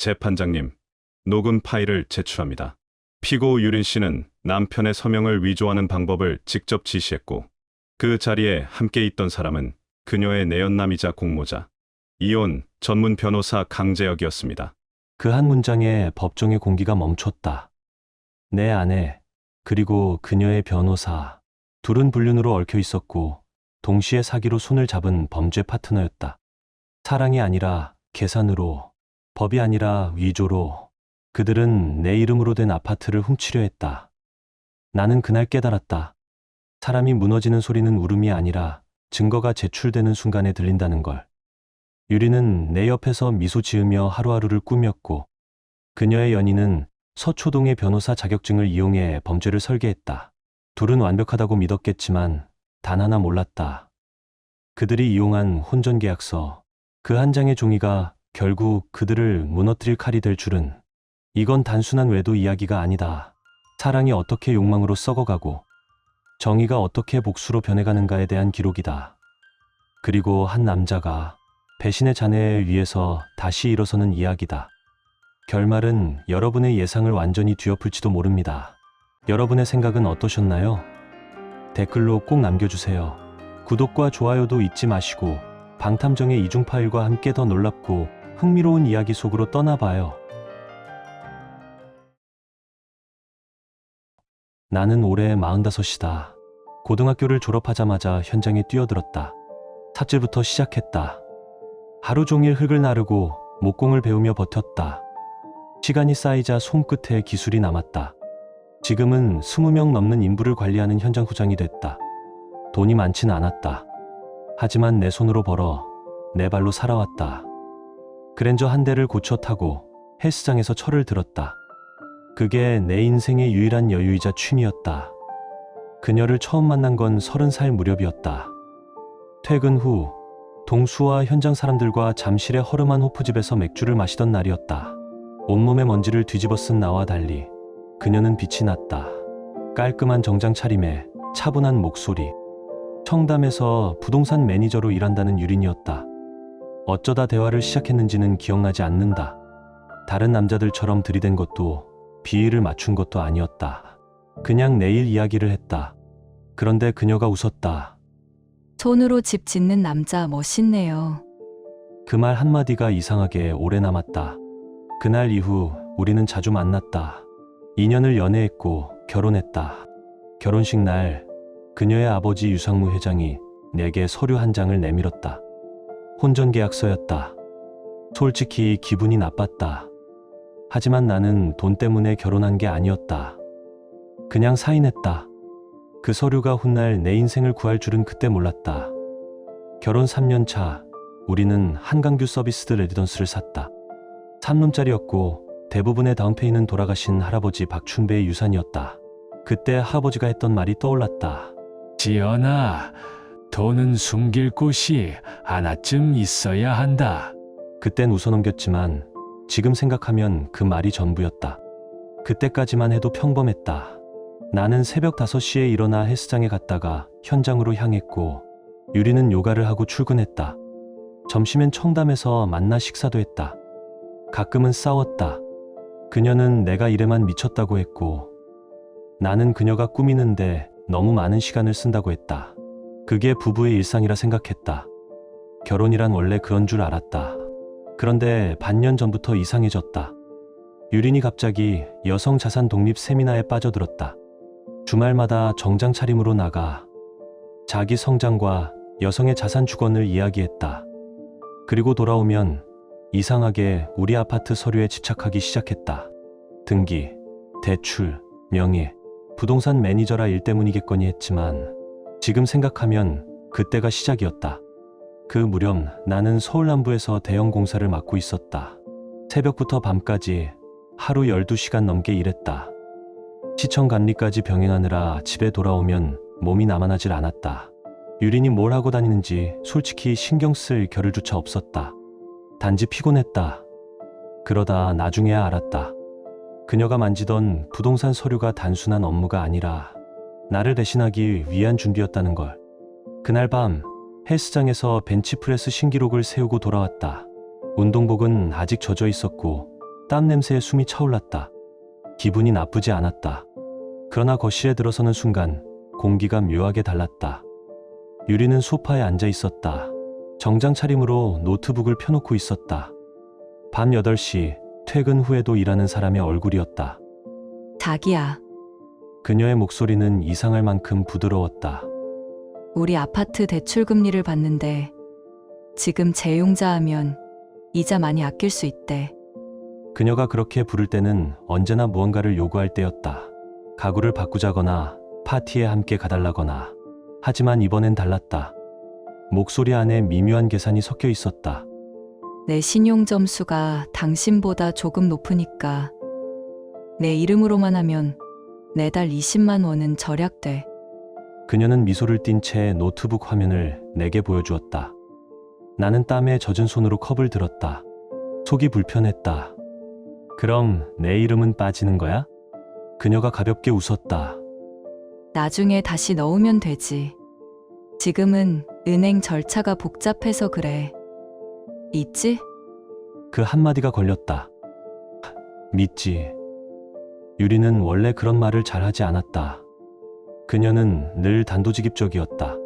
재판장님, 녹음 파일을 제출합니다. 피고 유린 씨는 남편의 서명을 위조하는 방법을 직접 지시했고 그 자리에 함께 있던 사람은 그녀의 내연남이자 공모자, 이혼 전문 변호사 강재혁이었습니다. 그 한 문장에 법정의 공기가 멈췄다. 내 아내, 그리고 그녀의 변호사, 둘은 불륜으로 얽혀 있었고 동시에 사기로 손을 잡은 범죄 파트너였다. 사랑이 아니라 계산으로, 법이 아니라 위조로 그들은 내 이름으로 된 아파트를 훔치려 했다. 나는 그날 깨달았다. 사람이 무너지는 소리는 울음이 아니라 증거가 제출되는 순간에 들린다는 걸. 유리는 내 옆에서 미소 지으며 하루하루를 꾸몄고 그녀의 연인은 서초동의 변호사 자격증을 이용해 범죄를 설계했다. 둘은 완벽하다고 믿었겠지만 단 하나 몰랐다. 그들이 이용한 혼전계약서, 그 한 장의 종이가 결국 그들을 무너뜨릴 칼이 될 줄은. 이건 단순한 외도 이야기가 아니다. 사랑이 어떻게 욕망으로 썩어가고 정의가 어떻게 복수로 변해가는가에 대한 기록이다. 그리고 한 남자가 배신의 잔해에 위해서 다시 일어서는 이야기다. 결말은 여러분의 예상을 완전히 뒤엎을지도 모릅니다. 여러분의 생각은 어떠셨나요? 댓글로 꼭 남겨주세요. 구독과 좋아요도 잊지 마시고 방탐정의 이중 파일과 함께 더 놀랍고 흥미로운 이야기 속으로 떠나봐요. 나는 올해 45이다. 고등학교를 졸업하자마자 현장에 뛰어들었다. 삽질부터 시작했다. 하루 종일 흙을 나르고 목공을 배우며 버텼다. 시간이 쌓이자 손끝에 기술이 남았다. 지금은 20명 넘는 인부를 관리하는 현장 후장이 됐다. 돈이 많진 않았다. 하지만 내 손으로 벌어 내 발로 살아왔다. 그랜저 한 대를 고쳐 타고 헬스장에서 철을 들었다. 그게 내 인생의 유일한 여유이자 취미였다. 그녀를 처음 만난 건 30살 무렵이었다. 퇴근 후 동수와 현장 사람들과 잠실의 허름한 호프집에서 맥주를 마시던 날이었다. 온몸에 먼지를 뒤집어 쓴 나와 달리 그녀는 빛이 났다. 깔끔한 정장 차림에 차분한 목소리. 청담에서 부동산 매니저로 일한다는 유린이었다. 어쩌다 대화를 시작했는지는 기억나지 않는다. 다른 남자들처럼 들이댄 것도 비위를 맞춘 것도 아니었다. 그냥 내일 이야기를 했다. 그런데 그녀가 웃었다. 손으로 집 짓는 남자 멋있네요. 그 말 한마디가 이상하게 오래 남았다. 그날 이후 우리는 자주 만났다. 2년을 연애했고 결혼했다. 결혼식 날 그녀의 아버지 유상무 회장이 내게 서류 한 장을 내밀었다. 혼전계약서였다. 솔직히 기분이 나빴다. 하지만 나는 돈 때문에 결혼한 게 아니었다. 그냥 사인했다. 그 서류가 훗날 내 인생을 구할 줄은 그때 몰랐다. 결혼 3년 차, 우리는 한강뷰 서비스드 레지던스를 샀다. 3룸짜리였고 대부분의 다운페이는 돌아가신 할아버지 박춘배의 유산이었다. 그때 할아버지가 했던 말이 떠올랐다. 지연아, 돈은 숨길 곳이 하나쯤 있어야 한다. 그땐 웃어넘겼지만 지금 생각하면 그 말이 전부였다. 그때까지만 해도 평범했다. 나는 새벽 5시에 일어나 헬스장에 갔다가 현장으로 향했고 유리는 요가를 하고 출근했다. 점심엔 청담에서 만나 식사도 했다. 가끔은 싸웠다. 그녀는 내가 일에만 미쳤다고 했고 나는 그녀가 꾸미는데 너무 많은 시간을 쓴다고 했다. 그게 부부의 일상이라 생각했다. 결혼이란 원래 그런 줄 알았다. 그런데 반년 전부터 이상해졌다. 유린이 갑자기 여성 자산 독립 세미나에 빠져들었다. 주말마다 정장 차림으로 나가 자기 성장과 여성의 자산 주권을 이야기했다. 그리고 돌아오면 이상하게 우리 아파트 서류에 집착하기 시작했다. 등기, 대출, 명의, 부동산 매니저라 일 때문이겠거니 했지만 지금 생각하면 그때가 시작이었다. 그 무렵 나는 서울 남부에서 대형 공사를 맡고 있었다. 새벽부터 밤까지 하루 12시간 넘게 일했다. 시청 관리까지 병행하느라 집에 돌아오면 몸이 나만하질 않았다. 유린이 뭘 하고 다니는지 솔직히 신경 쓸 겨를조차 없었다. 단지 피곤했다. 그러다 나중에야 알았다. 그녀가 만지던 부동산 서류가 단순한 업무가 아니라 나를 대신하기 위한 준비였다는 걸. 그날 밤 헬스장에서 벤치프레스 신기록을 세우고 돌아왔다. 운동복은 아직 젖어 있었고 땀 냄새에 숨이 차올랐다. 기분이 나쁘지 않았다. 그러나 거실에 들어서는 순간 공기가 묘하게 달랐다. 유리는 소파에 앉아 있었다. 정장 차림으로 노트북을 펴놓고 있었다. 밤 8시 퇴근 후에도 일하는 사람의 얼굴이었다. 자기야, 그녀의 목소리는 이상할 만큼 부드러웠다. 우리 아파트 대출 금리를 봤는데 지금 재용자하면 이자 많이 아낄 수 있대. 그녀가 그렇게 부를 때는 언제나 무언가를 요구할 때였다. 가구를 바꾸자거나 파티에 함께 가달라거나. 하지만 이번엔 달랐다. 목소리 안에 미묘한 계산이 섞여 있었다. 내 신용 점수가 당신보다 조금 높으니까 내 이름으로만 하면 매달 20만 원은 절약돼. 그녀는 미소를 띤 채 노트북 화면을 내게 보여주었다. 나는 땀에 젖은 손으로 컵을 들었다. 속이 불편했다. 그럼 내 이름은 빠지는 거야? 그녀가 가볍게 웃었다. 나중에 다시 넣으면 되지. 지금은 은행 절차가 복잡해서 그래. 있지? 그 한마디가 걸렸다. 믿지. 유리는 원래 그런 말을 잘하지 않았다. 그녀는 늘 단도직입적이었다.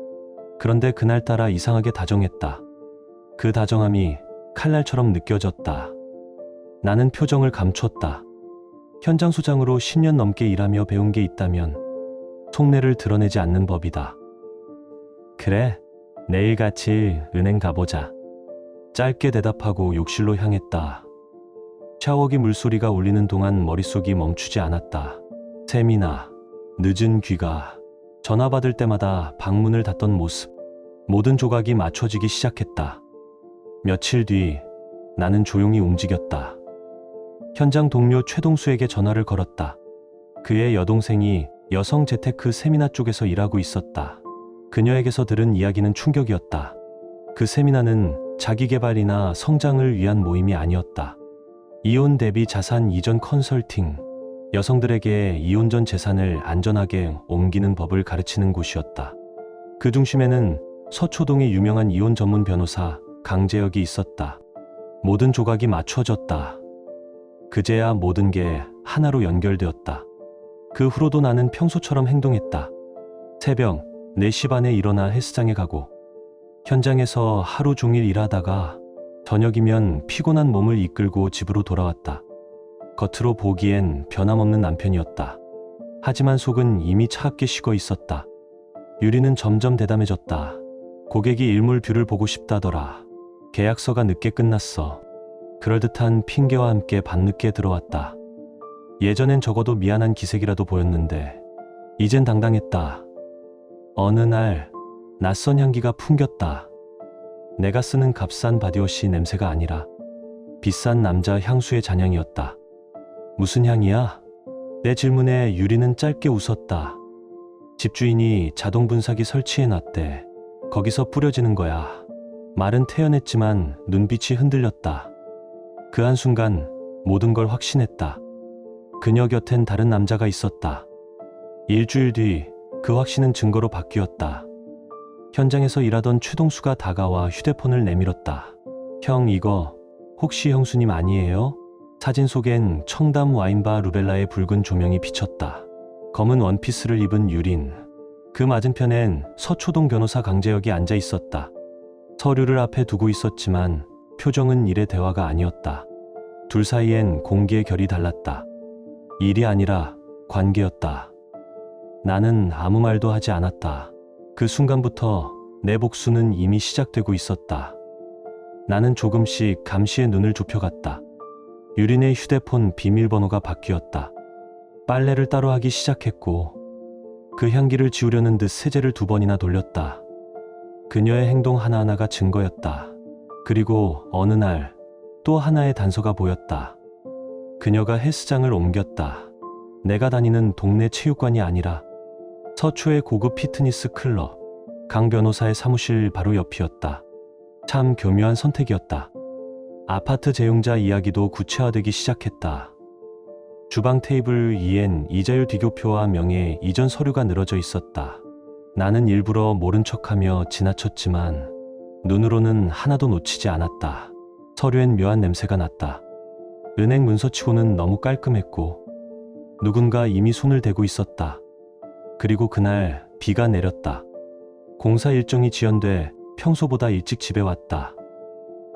그런데 그날따라 이상하게 다정했다. 그 다정함이 칼날처럼 느껴졌다. 나는 표정을 감췄다. 현장 소장으로 10년 넘게 일하며 배운 게 있다면 속내를 드러내지 않는 법이다. 그래, 내일 같이 은행 가보자. 짧게 대답하고 욕실로 향했다. 샤워기 물소리가 울리는 동안 머릿속이 멈추지 않았다. 세미나, 늦은 귀가, 전화 받을 때마다 방문을 닫던 모습, 모든 조각이 맞춰지기 시작했다. 며칠 뒤 나는 조용히 움직였다. 현장 동료 최동수에게 전화를 걸었다. 그의 여동생이 여성 재테크 세미나 쪽에서 일하고 있었다. 그녀에게서 들은 이야기는 충격이었다. 그 세미나는 자기개발이나 성장을 위한 모임이 아니었다. 이혼 대비 자산 이전 컨설팅, 여성들에게 이혼 전 재산을 안전하게 옮기는 법을 가르치는 곳이었다. 그 중심에는 서초동의 유명한 이혼 전문 변호사 강재혁이 있었다. 모든 조각이 맞춰졌다. 그제야 모든 게 하나로 연결되었다. 그 후로도 나는 평소처럼 행동했다. 새벽 4시 반에 일어나 헬스장에 가고 현장에서 하루 종일 일하다가 저녁이면 피곤한 몸을 이끌고 집으로 돌아왔다. 겉으로 보기엔 변함없는 남편이었다. 하지만 속은 이미 차갑게 식어 있었다. 유리는 점점 대담해졌다. 고객이 일몰뷰를 보고 싶다더라. 계약서가 늦게 끝났어. 그럴듯한 핑계와 함께 밤늦게 들어왔다. 예전엔 적어도 미안한 기색이라도 보였는데 이젠 당당했다. 어느 날 낯선 향기가 풍겼다. 내가 쓰는 값싼 바디워시 냄새가 아니라 비싼 남자 향수의 잔향이었다. 무슨 향이야? 내 질문에 유리는 짧게 웃었다. 집주인이 자동 분사기 설치해놨대. 거기서 뿌려지는 거야. 말은 태연했지만 눈빛이 흔들렸다. 그 한순간 모든 걸 확신했다. 그녀 곁엔 다른 남자가 있었다. 일주일 뒤 그 확신은 증거로 바뀌었다. 현장에서 일하던 최동수가 다가와 휴대폰을 내밀었다. 형, 이거 혹시 형수님 아니에요? 사진 속엔 청담 와인바 루벨라의 붉은 조명이 비쳤다. 검은 원피스를 입은 유린. 그 맞은편엔 서초동 변호사 강재혁이 앉아 있었다. 서류를 앞에 두고 있었지만 표정은 일의 대화가 아니었다. 둘 사이엔 공기의 결이 달랐다. 일이 아니라 관계였다. 나는 아무 말도 하지 않았다. 그 순간부터 내 복수는 이미 시작되고 있었다. 나는 조금씩 감시의 눈을 좁혀갔다. 유린의 휴대폰 비밀번호가 바뀌었다. 빨래를 따로 하기 시작했고 그 향기를 지우려는 듯 세제를 2번이나 돌렸다. 그녀의 행동 하나하나가 증거였다. 그리고 어느 날 또 하나의 단서가 보였다. 그녀가 헬스장을 옮겼다. 내가 다니는 동네 체육관이 아니라 서초의 고급 피트니스 클럽. 강 변호사의 사무실 바로 옆이었다. 참 교묘한 선택이었다. 아파트 재용자 이야기도 구체화되기 시작했다. 주방 테이블 위엔 이자율 비교표와 명예 이전 서류가 늘어져 있었다. 나는 일부러 모른 척하며 지나쳤지만 눈으로는 하나도 놓치지 않았다. 서류엔 묘한 냄새가 났다. 은행 문서치고는 너무 깔끔했고 누군가 이미 손을 대고 있었다. 그리고 그날 비가 내렸다. 공사 일정이 지연돼 평소보다 일찍 집에 왔다.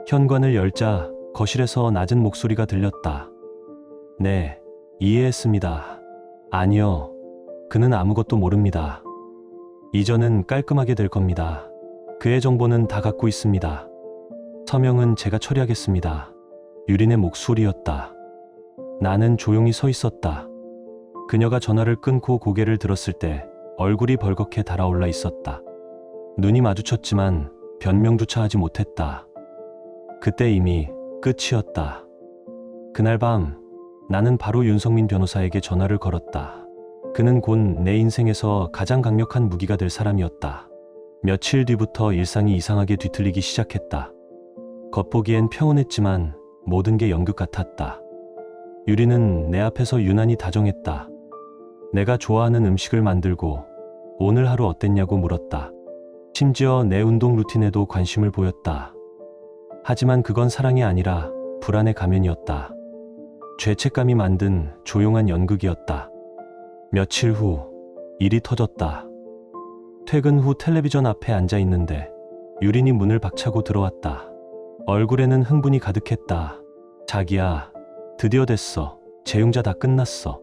현관을 열자 거실에서 낮은 목소리가 들렸다. 네, 이해했습니다. 아니요, 그는 아무것도 모릅니다. 이전은 깔끔하게 될 겁니다. 그의 정보는 다 갖고 있습니다. 서명은 제가 처리하겠습니다. 유린의 목소리였다. 나는 조용히 서 있었다. 그녀가 전화를 끊고 고개를 들었을 때 얼굴이 벌겋게 달아올라 있었다. 눈이 마주쳤지만 변명조차 하지 못했다. 그때 이미 끝이었다. 그날 밤 나는 바로 윤성민 변호사에게 전화를 걸었다. 그는 곧 내 인생에서 가장 강력한 무기가 될 사람이었다. 며칠 뒤부터 일상이 이상하게 뒤틀리기 시작했다. 겉보기엔 평온했지만 모든 게 연극 같았다. 유리는 내 앞에서 유난히 다정했다. 내가 좋아하는 음식을 만들고 오늘 하루 어땠냐고 물었다. 심지어 내 운동 루틴에도 관심을 보였다. 하지만 그건 사랑이 아니라 불안의 가면이었다. 죄책감이 만든 조용한 연극이었다. 며칠 후 일이 터졌다. 퇴근 후 텔레비전 앞에 앉아 있는데 유린이 문을 박차고 들어왔다. 얼굴에는 흥분이 가득했다. 자기야, 드디어 됐어. 재용자 다 끝났어.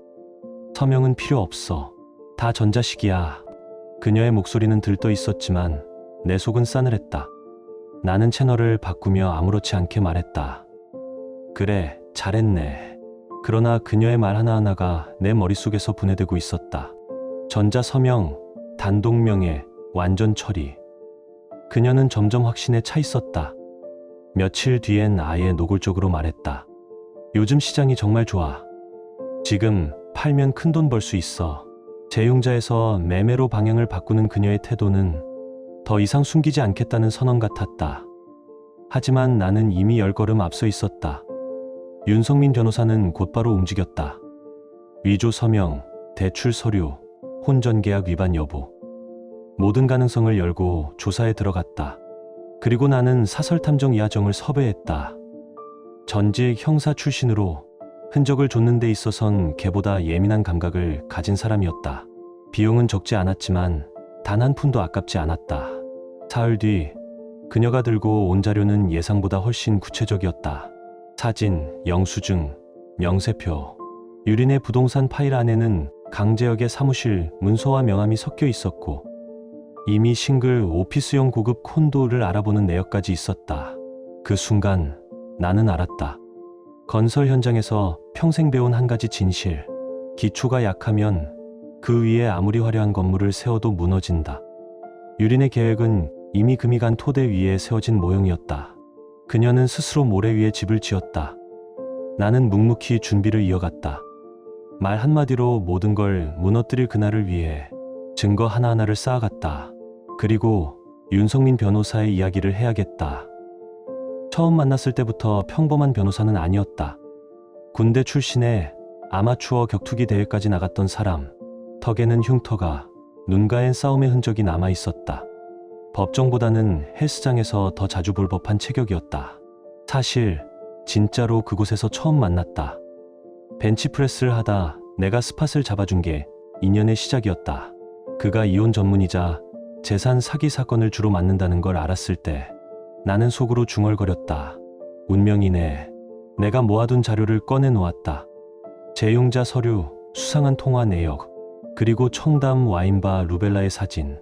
서명은 필요 없어. 다 전자식이야. 그녀의 목소리는 들떠 있었지만 내 속은 싸늘했다. 나는 채널을 바꾸며 아무렇지 않게 말했다. 그래, 잘했네. 그러나 그녀의 말 하나하나가 내 머릿속에서 분해되고 있었다. 전자 서명, 단독명예, 완전 처리. 그녀는 점점 확신에 차 있었다. 며칠 뒤엔 아예 노골적으로 말했다. 요즘 시장이 정말 좋아. 지금 팔면 큰돈 벌 수 있어. 재용자에서 매매로 방향을 바꾸는 그녀의 태도는 더 이상 숨기지 않겠다는 선언 같았다. 하지만 나는 이미 10걸음 앞서 있었다. 윤성민 변호사는 곧바로 움직였다. 위조 서명, 대출 서류, 혼전계약 위반 여부. 모든 가능성을 열고 조사에 들어갔다. 그리고 나는 사설탐정 이하정을 섭외했다. 전직 형사 출신으로 흔적을 쫓는 데 있어선 걔보다 예민한 감각을 가진 사람이었다. 비용은 적지 않았지만 단 한 푼도 아깝지 않았다. 사흘 뒤 그녀가 들고 온 자료는 예상보다 훨씬 구체적이었다. 사진, 영수증, 명세표. 유린의 부동산 파일 안에는 강재혁의 사무실 문서와 명함이 섞여 있었고 이미 싱글 오피스용 고급 콘도를 알아보는 내역까지 있었다. 그 순간 나는 알았다. 건설 현장에서 평생 배운 한 가지 진실. 기초가 약하면 그 위에 아무리 화려한 건물을 세워도 무너진다. 유린의 계획은 이미 금이 간 토대 위에 세워진 모형이었다. 그녀는 스스로 모래 위에 집을 지었다. 나는 묵묵히 준비를 이어갔다. 말 한마디로 모든 걸 무너뜨릴 그날을 위해 증거 하나하나를 쌓아갔다. 그리고 윤성민 변호사의 이야기를 해야겠다. 처음 만났을 때부터 평범한 변호사는 아니었다. 군대 출신에 아마추어 격투기 대회까지 나갔던 사람. 턱에는 흉터가, 눈가엔 싸움의 흔적이 남아 있었다. 법정보다는 헬스장에서 더 자주 볼 법한 체격이었다. 사실 진짜로 그곳에서 처음 만났다. 벤치프레스를 하다 내가 스팟을 잡아준 게 인연의 시작이었다. 그가 이혼 전문이자 재산 사기 사건을 주로 맡는다는 걸 알았을 때 나는 속으로 중얼거렸다. 운명이네. 내가 모아둔 자료를 꺼내놓았다. 재용자 서류, 수상한 통화 내역, 그리고 청담 와인바 루벨라의 사진.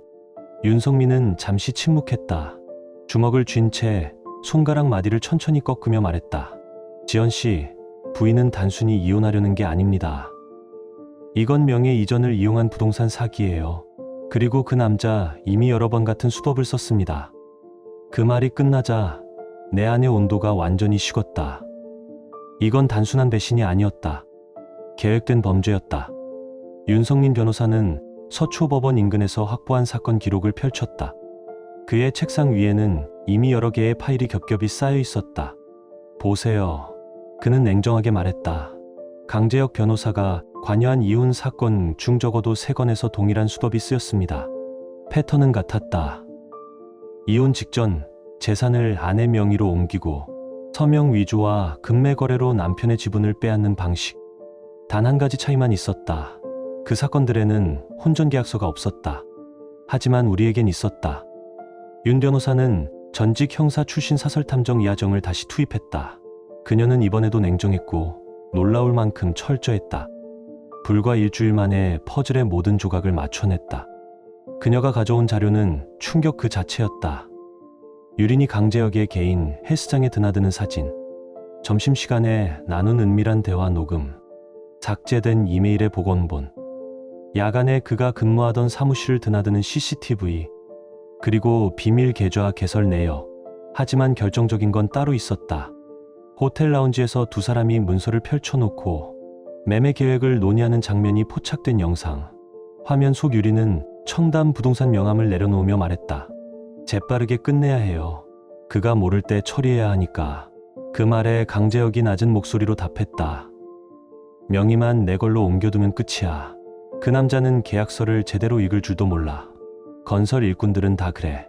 윤성민은 잠시 침묵했다. 주먹을 쥔 채 손가락 마디를 천천히 꺾으며 말했다. 지연 씨, 부인은 단순히 이혼하려는 게 아닙니다. 이건 명예 이전을 이용한 부동산 사기예요. 그리고 그 남자 이미 여러 번 같은 수법을 썼습니다. 그 말이 끝나자 내 안의 온도가 완전히 식었다. 이건 단순한 배신이 아니었다. 계획된 범죄였다. 윤성민 변호사는 서초법원 인근에서 확보한 사건 기록을 펼쳤다. 그의 책상 위에는 이미 여러 개의 파일이 겹겹이 쌓여 있었다. 보세요. 그는 냉정하게 말했다. 강재혁 변호사가 관여한 이혼 사건 중 적어도 3건에서 동일한 수법이 쓰였습니다. 패턴은 같았다. 이혼 직전 재산을 아내 명의로 옮기고 서명 위조와 금매 거래로 남편의 지분을 빼앗는 방식. 단 한 가지 차이만 있었다. 그 사건들에는 혼전 계약서가 없었다. 하지만 우리에겐 있었다. 윤 변호사는 전직 형사 출신 사설탐정 이하정을 다시 투입했다. 그녀는 이번에도 냉정했고 놀라울 만큼 철저했다. 불과 일주일 만에 퍼즐의 모든 조각을 맞춰냈다. 그녀가 가져온 자료는 충격 그 자체였다. 유린이 강재혁의 개인 헬스장에 드나드는 사진, 점심시간에 나눈 은밀한 대화 녹음, 삭제된 이메일의 복원본, 야간에 그가 근무하던 사무실을 드나드는 CCTV, 그리고 비밀 계좌 개설 내역. 하지만 결정적인 건 따로 있었다. 호텔 라운지에서 두 사람이 문서를 펼쳐놓고 매매 계획을 논의하는 장면이 포착된 영상. 화면 속 유리는 청담 부동산 명함을 내려놓으며 말했다. 재빠르게 끝내야 해요. 그가 모를 때 처리해야 하니까. 그 말에 강재혁이 낮은 목소리로 답했다. 명의만 내 걸로 옮겨두면 끝이야. 그 남자는 계약서를 제대로 읽을 줄도 몰라. 건설 일꾼들은 다 그래.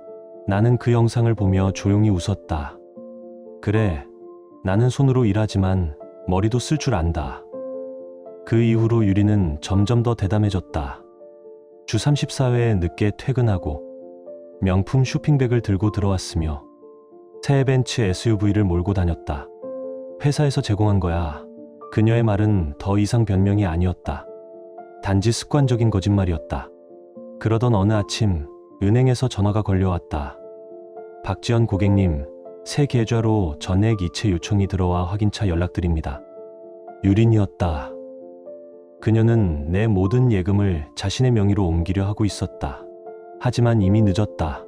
나는 그 영상을 보며 조용히 웃었다. 그래, 나는 손으로 일하지만 머리도 쓸 줄 안다. 그 이후로 유리는 점점 더 대담해졌다. 주 34회에 늦게 퇴근하고 명품 쇼핑백을 들고 들어왔으며 새 벤츠 SUV를 몰고 다녔다. 회사에서 제공한 거야. 그녀의 말은 더 이상 변명이 아니었다. 단지 습관적인 거짓말이었다. 그러던 어느 아침 은행에서 전화가 걸려왔다. 박지연 고객님, 새 계좌로 전액 이체 요청이 들어와 확인차 연락드립니다. 유린이었다. 그녀는 내 모든 예금을 자신의 명의로 옮기려 하고 있었다. 하지만 이미 늦었다.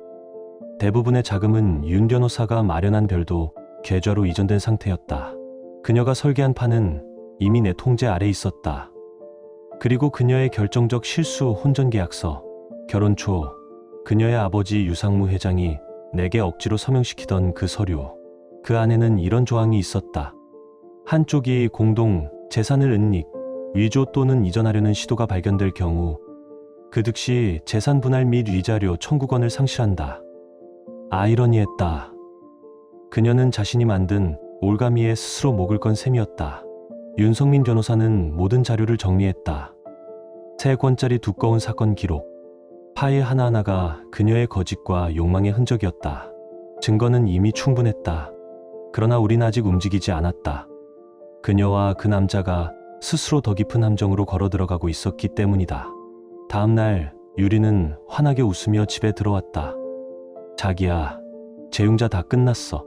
대부분의 자금은 윤 변호사가 마련한 별도 계좌로 이전된 상태였다. 그녀가 설계한 판은 이미 내 통제 아래 있었다. 그리고 그녀의 결정적 실수 혼전계약서, 결혼 초 그녀의 아버지 유상무 회장이 내게 억지로 서명시키던 그 서류. 그 안에는 이런 조항이 있었다. 한쪽이 공동 재산을 은닉, 위조 또는 이전하려는 시도가 발견될 경우 그 즉시 재산 분할 및 위자료 청구권을 상실한다. 아이러니했다. 그녀는 자신이 만든 올가미에 스스로 목을 건 셈이었다. 윤성민 변호사는 모든 자료를 정리했다. 3권짜리 두꺼운 사건 기록. 파일 하나하나가 그녀의 거짓과 욕망의 흔적이었다. 증거는 이미 충분했다. 그러나 우린 아직 움직이지 않았다. 그녀와 그 남자가 스스로 더 깊은 함정으로 걸어 들어가고 있었기 때문이다. 다음 날 유리는 환하게 웃으며 집에 들어왔다. 자기야, 재융자 다 끝났어.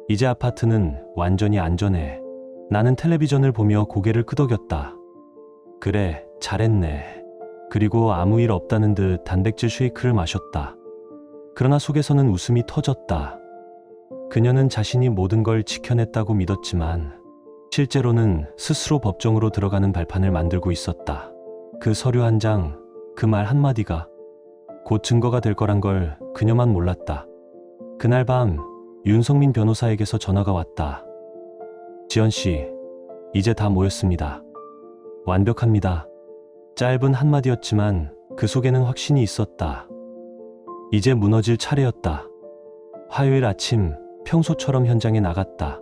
이제 아파트는 완전히 안전해. 나는 텔레비전을 보며 고개를 끄덕였다. 그래, 잘했네. 그리고 아무 일 없다는 듯 단백질 쉐이크를 마셨다. 그러나 속에서는 웃음이 터졌다. 그녀는 자신이 모든 걸 지켜냈다고 믿었지만 실제로는 스스로 법정으로 들어가는 발판을 만들고 있었다. 그 서류 한 장, 그 말 한마디가 곧 증거가 될 거란 걸 그녀만 몰랐다. 그날 밤 윤성민 변호사에게서 전화가 왔다. 지연 씨, 이제 다 모였습니다. 완벽합니다. 짧은 한마디였지만 그 속에는 확신이 있었다. 이제 무너질 차례였다. 화요일 아침 평소처럼 현장에 나갔다.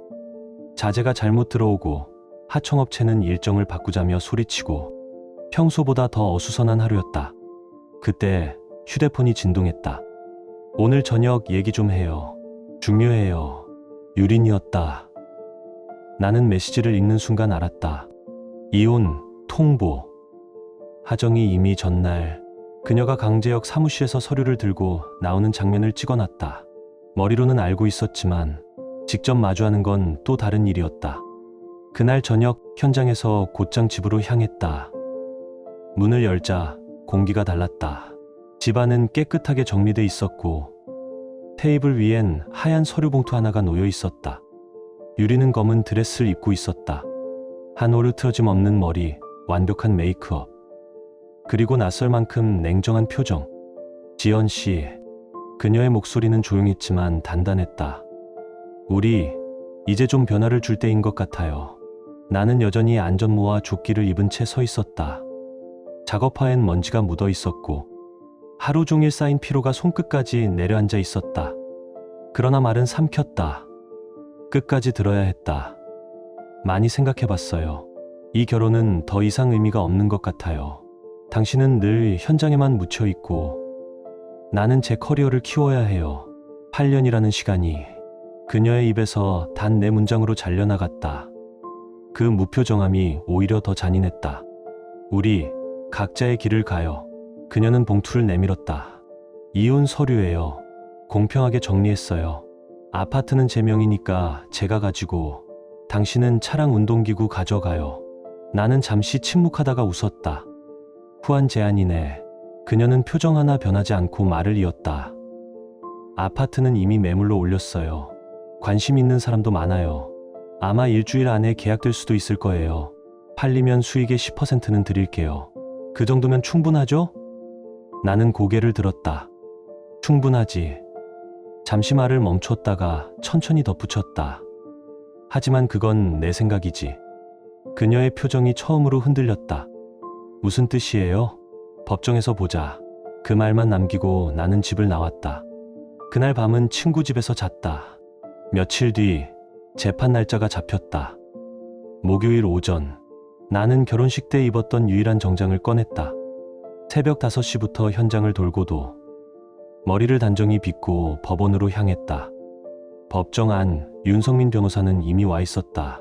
자재가 잘못 들어오고 하청업체는 일정을 바꾸자며 소리치고 평소보다 더 어수선한 하루였다. 그때 휴대폰이 진동했다. 오늘 저녁 얘기 좀 해요. 중요해요. 유린이었다. 나는 메시지를 읽는 순간 알았다. 이혼, 통보. 하정이 이미 전날 그녀가 강재혁 사무실에서 서류를 들고 나오는 장면을 찍어놨다. 머리로는 알고 있었지만 직접 마주하는 건 또 다른 일이었다. 그날 저녁 현장에서 곧장 집으로 향했다. 문을 열자 공기가 달랐다. 집안은 깨끗하게 정리돼 있었고 테이블 위엔 하얀 서류 봉투 하나가 놓여 있었다. 유리는 검은 드레스를 입고 있었다. 한 올을 틀어짐 없는 머리, 완벽한 메이크업. 그리고 낯설 만큼 냉정한 표정. 지연 씨. 그녀의 목소리는 조용했지만 단단했다. 우리 이제 좀 변화를 줄 때인 것 같아요. 나는 여전히 안전모와 조끼를 입은 채 서 있었다. 작업화엔 먼지가 묻어 있었고 하루 종일 쌓인 피로가 손끝까지 내려앉아 있었다. 그러나 말은 삼켰다. 끝까지 들어야 했다. 많이 생각해봤어요. 이 결혼은 더 이상 의미가 없는 것 같아요. 당신은 늘 현장에만 묻혀있고 나는 제 커리어를 키워야 해요. 8년이라는 시간이 그녀의 입에서 단 4문장으로 잘려나갔다. 그 무표정함이 오히려 더 잔인했다. 우리 각자의 길을 가요. 그녀는 봉투를 내밀었다. 이혼 서류예요. 공평하게 정리했어요. 아파트는 제 명이니까 제가 가지고 당신은 차랑 운동기구 가져가요. 나는 잠시 침묵하다가 웃었다. 후한 제안이네. 그녀는 표정 하나 변하지 않고 말을 이었다. 아파트는 이미 매물로 올렸어요. 관심 있는 사람도 많아요. 아마 일주일 안에 계약될 수도 있을 거예요. 팔리면 수익의 10%는 드릴게요. 그 정도면 충분하죠? 나는 고개를 들었다. 충분하지. 잠시 말을 멈췄다가 천천히 덧붙였다. 하지만 그건 내 생각이지. 그녀의 표정이 처음으로 흔들렸다. 무슨 뜻이에요? 법정에서 보자. 그 말만 남기고 나는 집을 나왔다. 그날 밤은 친구 집에서 잤다. 며칠 뒤 재판 날짜가 잡혔다. 목요일 오전, 나는 결혼식 때 입었던 유일한 정장을 꺼냈다. 새벽 5시부터 현장을 돌고도 머리를 단정히 빗고 법원으로 향했다. 법정 안 윤성민 변호사는 이미 와 있었다.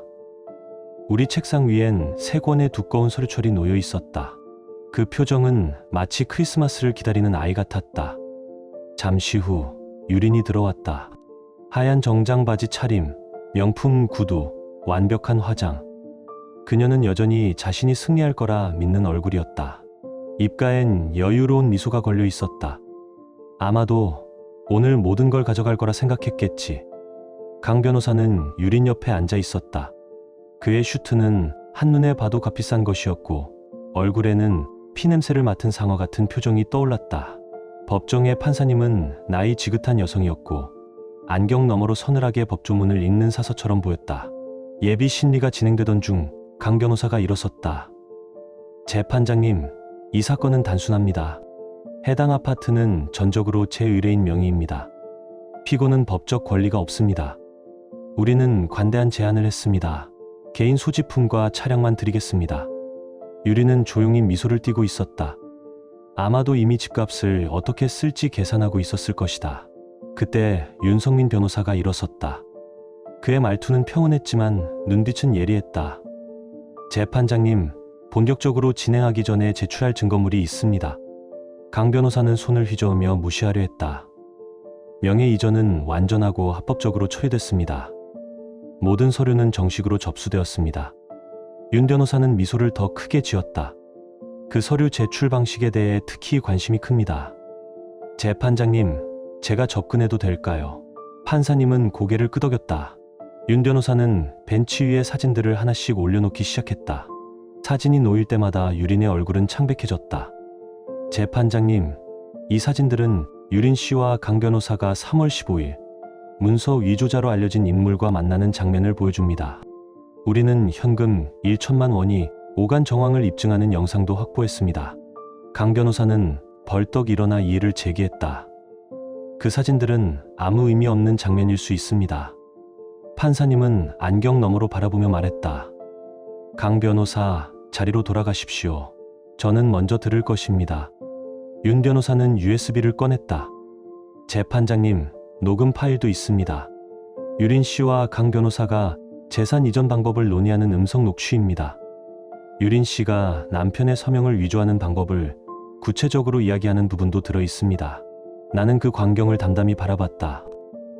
우리 책상 위엔 3권의 두꺼운 서류철이 놓여 있었다. 그 표정은 마치 크리스마스를 기다리는 아이 같았다. 잠시 후 유린이 들어왔다. 하얀 정장 바지 차림, 명품 구두, 완벽한 화장. 그녀는 여전히 자신이 승리할 거라 믿는 얼굴이었다. 입가엔 여유로운 미소가 걸려 있었다. 아마도 오늘 모든 걸 가져갈 거라 생각했겠지. 강 변호사는 유린 옆에 앉아 있었다. 그의 슈트는 한눈에 봐도 값비싼 것이었고 얼굴에는 피냄새를 맡은 상어 같은 표정이 떠올랐다. 법정의 판사님은 나이 지긋한 여성이었고 안경 너머로 서늘하게 법조문을 읽는 사서처럼 보였다. 예비 심리가 진행되던 중 강 변호사가 일어섰다. 재판장님, 이 사건은 단순합니다. 해당 아파트는 전적으로 제 의뢰인 명의입니다. 피고는 법적 권리가 없습니다. 우리는 관대한 제안을 했습니다. 개인 소지품과 차량만 드리겠습니다. 유리는 조용히 미소를 띠고 있었다. 아마도 이미 집값을 어떻게 쓸지 계산하고 있었을 것이다. 그때 윤성민 변호사가 일어섰다. 그의 말투는 평온했지만 눈빛은 예리했다. 재판장님, 본격적으로 진행하기 전에 제출할 증거물이 있습니다. 강 변호사는 손을 휘저으며 무시하려 했다. 명예 이전은 완전하고 합법적으로 처리됐습니다. 모든 서류는 정식으로 접수되었습니다. 윤 변호사는 미소를 더 크게 지었다. 그 서류 제출 방식에 대해 특히 관심이 큽니다. 재판장님, 제가 접근해도 될까요? 판사님은 고개를 끄덕였다. 윤 변호사는 벤치 위에 사진들을 하나씩 올려놓기 시작했다. 사진이 놓일 때마다 유린의 얼굴은 창백해졌다. 재판장님, 이 사진들은 유린 씨와 강 변호사가 3월 15일 문서 위조자로 알려진 인물과 만나는 장면을 보여줍니다. 우리는 현금 1천만 원이 오간 정황을 입증하는 영상도 확보했습니다. 강 변호사는 벌떡 일어나 이의를 제기했다. 그 사진들은 아무 의미 없는 장면일 수 있습니다. 판사님은 안경 너머로 바라보며 말했다. 강 변호사, 자리로 돌아가십시오. 저는 먼저 들을 것입니다. 윤 변호사는 USB를 꺼냈다. 재판장님, 녹음 파일도 있습니다. 유린 씨와 강 변호사가 재산 이전 방법을 논의하는 음성 녹취입니다. 유린 씨가 남편의 서명을 위조하는 방법을 구체적으로 이야기하는 부분도 들어 있습니다. 나는 그 광경을 담담히 바라봤다.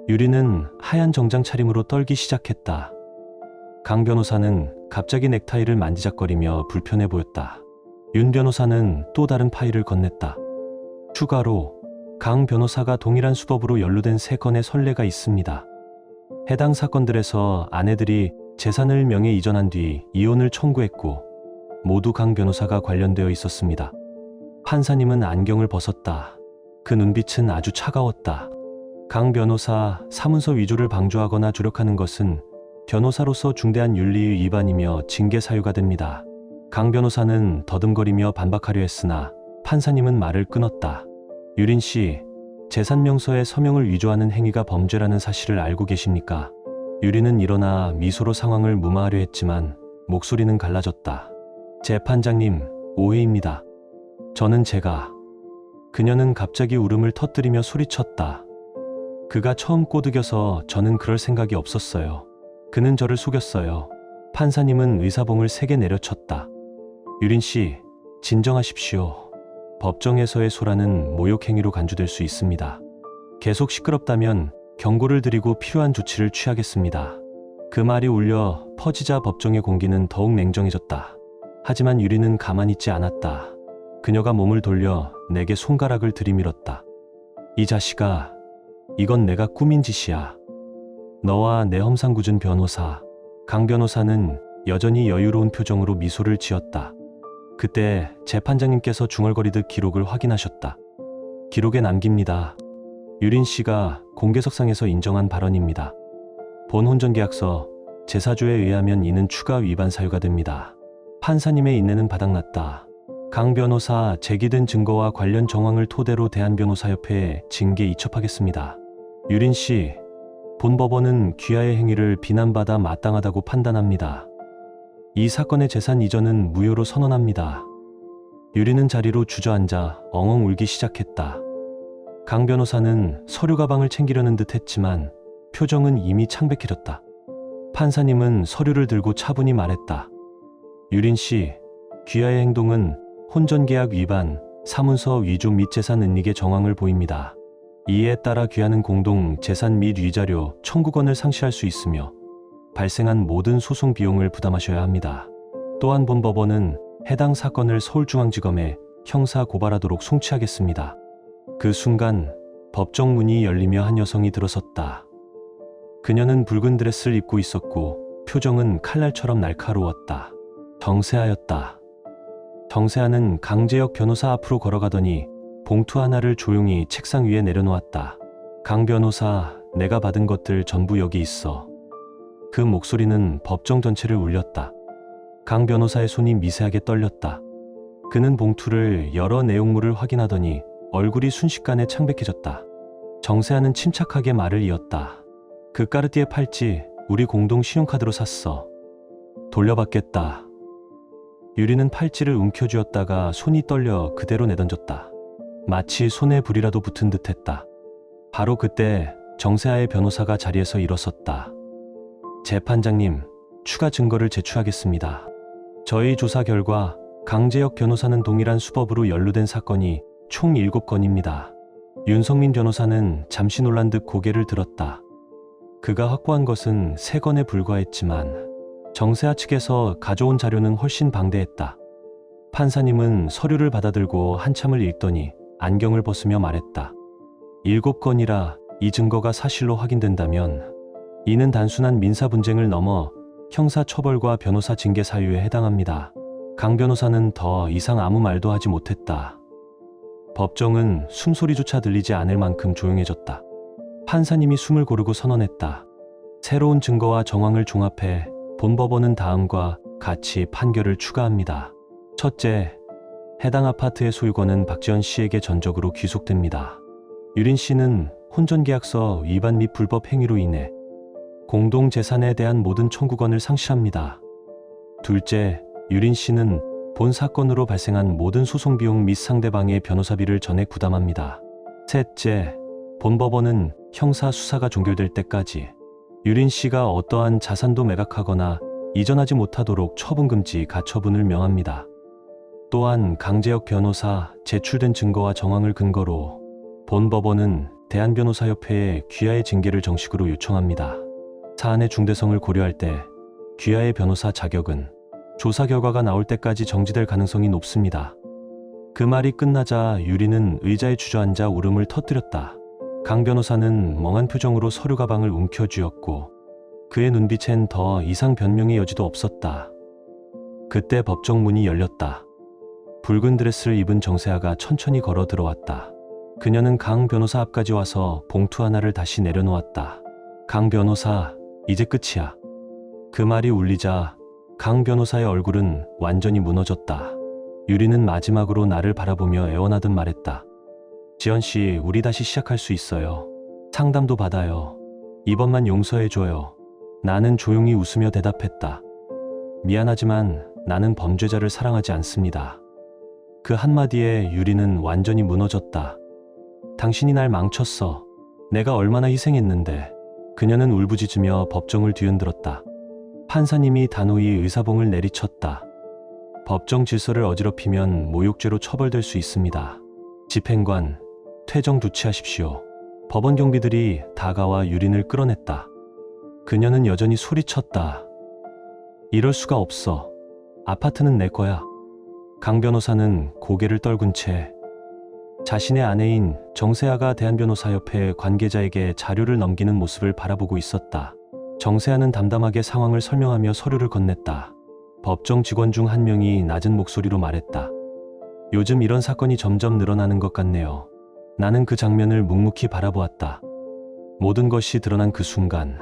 유린은 하얀 정장 차림으로 떨기 시작했다. 강 변호사는 갑자기 넥타이를 만지작거리며 불편해 보였다. 윤 변호사는 또 다른 파일을 건넸다. 추가로 강 변호사가 동일한 수법으로 연루된 3건의 선례가 있습니다. 해당 사건들에서 아내들이 재산을 명예 이전한 뒤 이혼을 청구했고 모두 강 변호사가 관련되어 있었습니다. 판사님은 안경을 벗었다. 그 눈빛은 아주 차가웠다. 강 변호사, 사문서 위조를 방조하거나 조력하는 것은 변호사로서 중대한 윤리의 위반이며 징계 사유가 됩니다. 강 변호사는 더듬거리며 반박하려 했으나 판사님은 말을 끊었다. 유린 씨, 재산 명서에 서명을 위조하는 행위가 범죄라는 사실을 알고 계십니까? 유리는 일어나 미소로 상황을 무마하려 했지만 목소리는 갈라졌다. 재판장님, 오해입니다. 저는 제가. 그녀는 갑자기 울음을 터뜨리며 소리쳤다. 그가 처음 꼬드겨서 저는 그럴 생각이 없었어요. 그는 저를 속였어요. 판사님은 의사봉을 세게 내려쳤다. 유린 씨, 진정하십시오. 법정에서의 소란은 모욕행위로 간주될 수 있습니다. 계속 시끄럽다면 경고를 드리고 필요한 조치를 취하겠습니다. 그 말이 울려 퍼지자 법정의 공기는 더욱 냉정해졌다. 하지만 유리는 가만히 있지 않았다. 그녀가 몸을 돌려 내게 손가락을 들이밀었다. 이 자식아, 이건 내가 꾸민 짓이야. 너와 내 험상궂은 변호사. 강 변호사는 여전히 여유로운 표정으로 미소를 지었다. 그때 재판장님께서 중얼거리듯 기록을 확인하셨다. 기록에 남깁니다. 유린 씨가 공개석상에서 인정한 발언입니다. 본 혼전계약서, 제사조에 의하면 이는 추가 위반 사유가 됩니다. 판사님의 인내는 바닥났다. 강 변호사, 제기된 증거와 관련 정황을 토대로 대한변호사협회에 징계 이첩하겠습니다. 유린 씨, 본 법원은 귀하의 행위를 비난받아 마땅하다고 판단합니다. 이 사건의 재산 이전은 무효로 선언합니다. 유리는 자리로 주저앉아 엉엉 울기 시작했다. 강 변호사는 서류 가방을 챙기려는 듯 했지만 표정은 이미 창백해졌다. 판사님은 서류를 들고 차분히 말했다. 유린 씨, 귀하의 행동은 혼전계약 위반, 사문서 위조 및 재산 은닉의 정황을 보입니다. 이에 따라 귀하는 공동 재산 및 위자료 청구권을 상실할 수 있으며 발생한 모든 소송 비용을 부담하셔야 합니다. 또한 본 법원은 해당 사건을 서울중앙지검에 형사 고발하도록 송치하겠습니다. 그 순간 법정 문이 열리며 한 여성이 들어섰다. 그녀는 붉은 드레스를 입고 있었고 표정은 칼날처럼 날카로웠다. 정세아였다. 정세아는 강재혁 변호사 앞으로 걸어가더니 봉투 하나를 조용히 책상 위에 내려놓았다. 강 변호사, 내가 받은 것들 전부 여기 있어. 그 목소리는 법정 전체를 울렸다. 강 변호사의 손이 미세하게 떨렸다. 그는 봉투를 열어 내용물을 확인하더니 얼굴이 순식간에 창백해졌다. 정세아는 침착하게 말을 이었다. 그 까르띠에 팔찌 우리 공동 신용카드로 샀어. 돌려받겠다. 유리는 팔찌를 움켜쥐었다가 손이 떨려 그대로 내던졌다. 마치 손에 불이라도 붙은 듯했다. 바로 그때 정세아의 변호사가 자리에서 일어섰다. 재판장님, 추가 증거를 제출하겠습니다. 저희 조사 결과 강재혁 변호사는 동일한 수법으로 연루된 사건이 총 7건입니다. 윤성민 변호사는 잠시 놀란 듯 고개를 들었다. 그가 확보한 것은 3건에 불과했지만 정세아 측에서 가져온 자료는 훨씬 방대했다. 판사님은 서류를 받아들고 한참을 읽더니 안경을 벗으며 말했다. 7건이라 이 증거가 사실로 확인된다면 이는 단순한 민사 분쟁을 넘어 형사 처벌과 변호사 징계 사유에 해당합니다. 강 변호사는 더 이상 아무 말도 하지 못했다. 법정은 숨소리조차 들리지 않을 만큼 조용해졌다. 판사님이 숨을 고르고 선언했다. 새로운 증거와 정황을 종합해 본 법원은 다음과 같이 판결을 추가합니다. 첫째, 해당 아파트의 소유권은 박지연 씨에게 전적으로 귀속됩니다. 유린 씨는 혼전계약서 위반 및 불법 행위로 인해 공동재산에 대한 모든 청구권을 상실합니다. 둘째, 유린 씨는 본 사건으로 발생한 모든 소송 비용 및 상대방의 변호사비를 전액 부담합니다. 셋째, 본 법원은 형사 수사가 종결될 때까지 유린 씨가 어떠한 자산도 매각하거나 이전하지 못하도록 처분금지 가처분을 명합니다. 또한 강재혁 변호사 제출된 증거와 정황을 근거로 본 법원은 대한변호사협회에 귀하의 징계를 정식으로 요청합니다. 사안의 중대성을 고려할 때 귀하의 변호사 자격은 조사 결과가 나올 때까지 정지될 가능성이 높습니다. 그 말이 끝나자 유리는 의자에 주저앉아 울음을 터뜨렸다. 강 변호사는 멍한 표정으로 서류 가방을 움켜쥐었고 그의 눈빛엔 더 이상 변명의 여지도 없었다. 그때 법정 문이 열렸다. 붉은 드레스를 입은 정세아가 천천히 걸어 들어왔다. 그녀는 강 변호사 앞까지 와서 봉투 하나를 다시 내려놓았다. 강 변호사, 이제 끝이야. 그 말이 울리자 강 변호사의 얼굴은 완전히 무너졌다. 유리는 마지막으로 나를 바라보며 애원하듯 말했다. 지연 씨, 우리 다시 시작할 수 있어요. 상담도 받아요. 이번만 용서해줘요. 나는 조용히 웃으며 대답했다. 미안하지만 나는 범죄자를 사랑하지 않습니다. 그 한마디에 유리는 완전히 무너졌다. 당신이 날 망쳤어. 내가 얼마나 희생했는데. 그녀는 울부짖으며 법정을 뒤흔들었다. 판사님이 단호히 의사봉을 내리쳤다. 법정 질서를 어지럽히면 모욕죄로 처벌될 수 있습니다. 집행관, 퇴정 조치하십시오. 법원 경비들이 다가와 유린을 끌어냈다. 그녀는 여전히 소리쳤다. 이럴 수가 없어. 아파트는 내 거야. 강 변호사는 고개를 떨군 채 자신의 아내인 정세아가 대한변호사협회 관계자에게 자료를 넘기는 모습을 바라보고 있었다. 정세아는 담담하게 상황을 설명하며 서류를 건넸다. 법정 직원 중 한 명이 낮은 목소리로 말했다. 요즘 이런 사건이 점점 늘어나는 것 같네요. 나는 그 장면을 묵묵히 바라보았다. 모든 것이 드러난 그 순간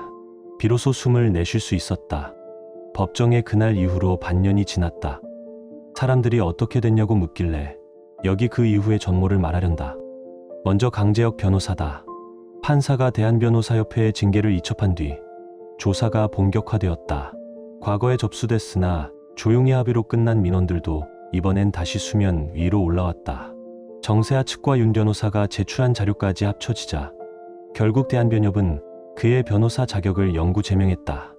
비로소 숨을 내쉴 수 있었다. 법정의 그날 이후로 반년이 지났다. 사람들이 어떻게 됐냐고 묻길래 여기 그 이후의 전모를 말하련다. 먼저 강재혁 변호사다. 판사가 대한변호사협회에 징계를 이첩한 뒤 조사가 본격화되었다. 과거에 접수됐으나 조용히 합의로 끝난 민원들도 이번엔 다시 수면 위로 올라왔다. 정세아 측과 윤 변호사가 제출한 자료까지 합쳐지자 결국 대한변협은 그의 변호사 자격을 영구 제명했다.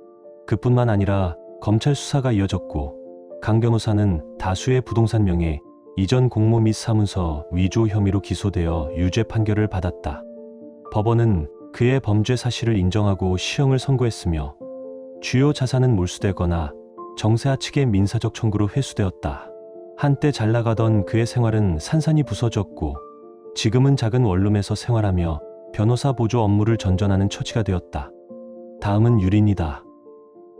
그뿐만 아니라 검찰 수사가 이어졌고 강 변호사는 다수의 부동산 명의 이전 공모 및 사문서 위조 혐의로 기소되어 유죄 판결을 받았다. 법원은 그의 범죄 사실을 인정하고 시형을 선고했으며 주요 자산은 몰수되거나 정세아 측의 민사적 청구로 회수되었다. 한때 잘 나가던 그의 생활은 산산이 부서졌고 지금은 작은 원룸에서 생활하며 변호사 보조 업무를 전전하는 처지가 되었다. 다음은 유린이다.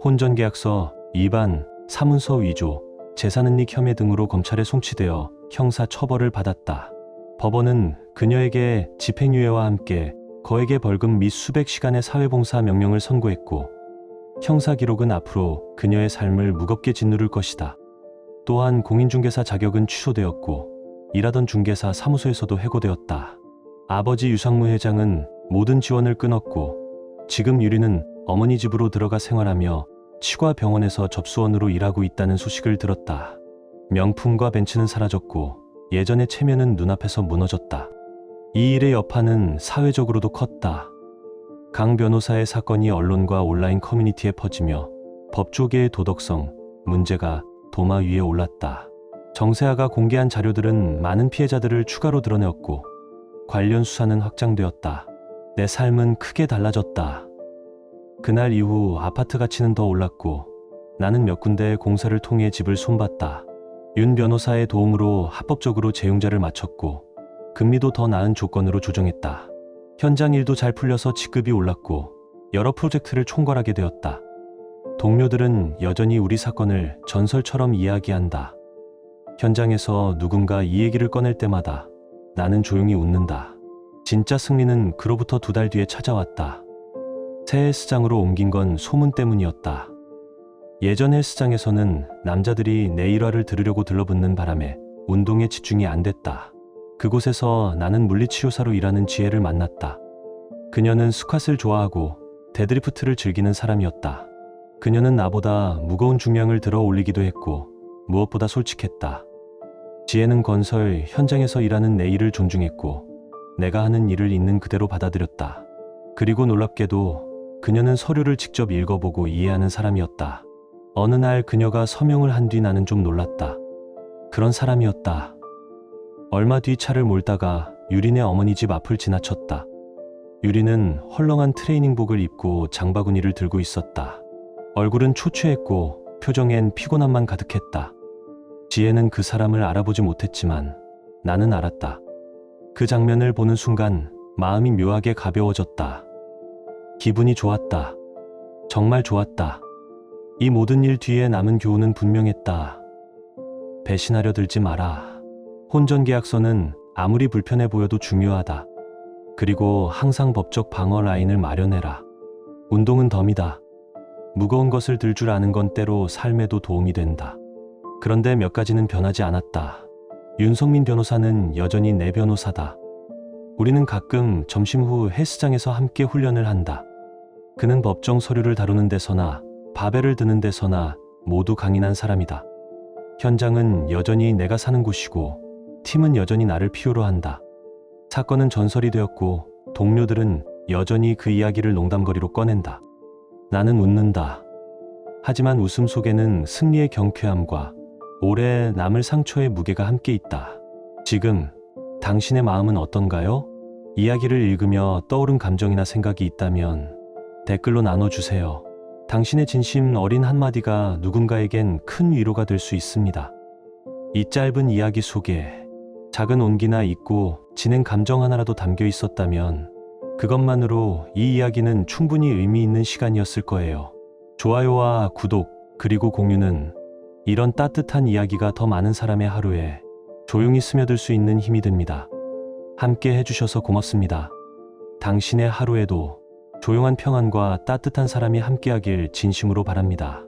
혼전계약서 위반, 사문서 위조, 재산은닉 혐의 등으로 검찰에 송치되어 형사 처벌을 받았다. 법원은 그녀에게 집행유예와 함께 거액의 벌금 및 수백 시간의 사회봉사 명령을 선고했고 형사 기록은 앞으로 그녀의 삶을 무겁게 짓누를 것이다. 또한 공인중개사 자격은 취소되었고 일하던 중개사 사무소에서도 해고되었다. 아버지 유상무 회장은 모든 지원을 끊었고 지금 유리는 어머니 집으로 들어가 생활하며 치과 병원에서 접수원으로 일하고 있다는 소식을 들었다. 명품과 벤츠는 사라졌고 예전의 체면은 눈앞에서 무너졌다. 이 일의 여파는 사회적으로도 컸다. 강 변호사의 사건이 언론과 온라인 커뮤니티에 퍼지며 법조계의 도덕성 문제가 도마 위에 올랐다. 정세아가 공개한 자료들은 많은 피해자들을 추가로 드러내었고 관련 수사는 확장되었다. 내 삶은 크게 달라졌다. 그날 이후 아파트 가치는 더 올랐고 나는 몇 군데의 공사를 통해 집을 손봤다. 윤 변호사의 도움으로 합법적으로 재용자를 마쳤고 금리도 더 나은 조건으로 조정했다. 현장 일도 잘 풀려서 직급이 올랐고 여러 프로젝트를 총괄하게 되었다. 동료들은 여전히 우리 사건을 전설처럼 이야기한다. 현장에서 누군가 이 얘기를 꺼낼 때마다 나는 조용히 웃는다. 진짜 승리는 그로부터 2달 뒤에 찾아왔다. 새 헬스장으로 옮긴 건 소문 때문이었다. 예전 헬스장에서는 남자들이 내 일화를 들으려고 들러붙는 바람에 운동에 집중이 안 됐다. 그곳에서 나는 물리치료사로 일하는 지혜를 만났다. 그녀는 스쿼트를 좋아하고 데드리프트를 즐기는 사람이었다. 그녀는 나보다 무거운 중량을 들어 올리기도 했고 무엇보다 솔직했다. 지혜는 건설 현장에서 일하는 내 일을 존중했고 내가 하는 일을 있는 그대로 받아들였다. 그리고 놀랍게도 그녀는 서류를 직접 읽어보고 이해하는 사람이었다. 어느 날 그녀가 서명을 한 뒤 나는 좀 놀랐다. 그런 사람이었다. 얼마 뒤 차를 몰다가 유린의 어머니 집 앞을 지나쳤다. 유린은 헐렁한 트레이닝복을 입고 장바구니를 들고 있었다. 얼굴은 초췌했고 표정엔 피곤함만 가득했다. 지혜는 그 사람을 알아보지 못했지만 나는 알았다. 그 장면을 보는 순간 마음이 묘하게 가벼워졌다. 기분이 좋았다. 정말 좋았다. 이 모든 일 뒤에 남은 교훈은 분명했다. 배신하려 들지 마라. 혼전계약서는 아무리 불편해 보여도 중요하다. 그리고 항상 법적 방어 라인을 마련해라. 운동은 덤이다. 무거운 것을 들 줄 아는 건 때로 삶에도 도움이 된다. 그런데 몇 가지는 변하지 않았다. 윤성민 변호사는 여전히 내 변호사다. 우리는 가끔 점심 후 헬스장에서 함께 훈련을 한다. 그는 법정 서류를 다루는 데서나 바벨을 드는 데서나 모두 강인한 사람이다. 현장은 여전히 내가 사는 곳이고 팀은 여전히 나를 필요로 한다. 사건은 전설이 되었고 동료들은 여전히 그 이야기를 농담거리로 꺼낸다. 나는 웃는다. 하지만 웃음 속에는 승리의 경쾌함과 오래 남을 상처의 무게가 함께 있다. 지금 당신의 마음은 어떤가요? 이야기를 읽으며 떠오른 감정이나 생각이 있다면 댓글로 나눠주세요. 당신의 진심 어린 한마디가 누군가에겐 큰 위로가 될 수 있습니다. 이 짧은 이야기 속에 작은 온기나 있고 진행 감정 하나라도 담겨 있었다면 그것만으로 이 이야기는 충분히 의미 있는 시간이었을 거예요. 좋아요와 구독 그리고 공유는 이런 따뜻한 이야기가 더 많은 사람의 하루에 조용히 스며들 수 있는 힘이 됩니다. 함께 해주셔서 고맙습니다. 당신의 하루에도 조용한 평안과 따뜻한 사람이 함께하길 진심으로 바랍니다.